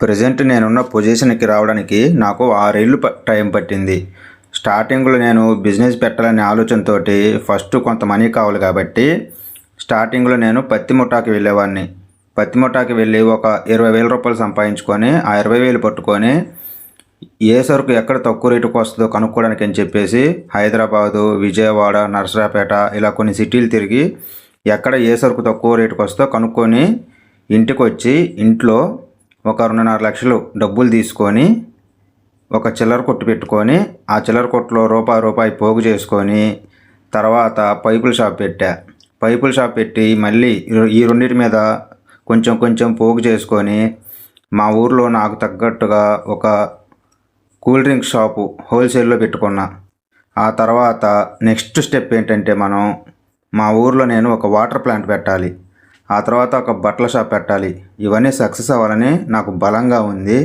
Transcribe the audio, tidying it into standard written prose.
Present నేనున్న పొజిషన్కి రావడానికి నాకు 6 ఏళ్ళు టైం పట్టింది. స్టార్టింగ్లో నేను బిజినెస్ పెట్టాలనే ఆలోచనతోటి ఫస్ట్ కొంత మనీ కావాలి కాబట్టి స్టార్టింగ్లో నేను పత్తి ముఠాకి వెళ్ళేవాడిని. పత్తి ముఠాకి వెళ్ళి ఒక 20,000 రూపాయలు సంపాదించుకొని ఆ 20,000 పట్టుకొని ఏ సరుకు ఎక్కడ తక్కువ రేటుకు వస్తుందో కనుక్కోవడానికి అని చెప్పేసి హైదరాబాదు, విజయవాడ, నర్సరాపేట ఇలా కొన్ని సిటీలు తిరిగి ఎక్కడ ఏ సరుకు తక్కువ రేటుకు వస్తుందో కనుక్కొని ఇంటికి వచ్చి ఇంట్లో ఒక 2.5 లక్షలు డబ్బులు తీసుకొని ఒక చిల్లర కొట్టు పెట్టుకొని ఆ చిల్లర కొట్టులో రూపాయి పోగు చేసుకొని తర్వాత పైపుల షాప్ పెట్టా. పైపుల షాప్ పెట్టి మళ్ళీ ఈ రెండింటి మీద కొంచెం కొంచెం పోగు చేసుకొని మా ఊర్లో నాకు తగ్గట్టుగా ఒక కూల్ డ్రింక్ షాపు హోల్సేల్లో పెట్టుకున్నా. ఆ తర్వాత నెక్స్ట్ స్టెప్ ఏంటంటే మా ఊర్లో నేను ఒక వాటర్ ప్లాంట్ పెట్టాలి. ఆ తర్వాత ఒక బట్టల షాప్ పెట్టాలి. ఇవన్నీ సక్సెస్ అవ్వాలని నాకు బలంగా ఉంది.